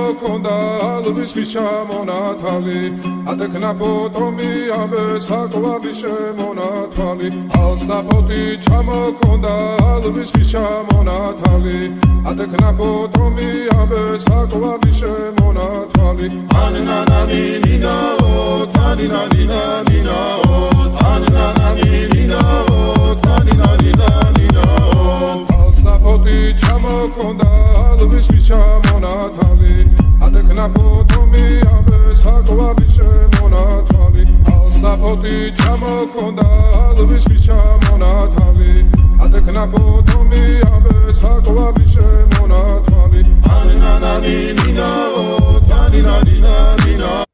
ჩამოქონდა ალვის ხის ჩამონათალი ატექნა ფოტომი ამე საკვარი შემონათვალი ალსნაფოთი ჩამოქონდა ალვის ხის ჩამონათალი ატექნა ფოტომი ამე საკვარი შემონათვალი ანანანინინაო თანინანინანინაო ანანანინინაო თანინანინანინაო ალსნაფოთი ჩამოქონდა ალვის ხის ჩამონათალი ატექნა ფოტომი ამე საკვარი შემონათვალი ალსნაფოთი ჩამოქონდა ალვის ხის ჩამონათალი ატექნა ფოტომი ამე საკვარი შემონათვალი ანანანინინაო თანინანინანინაო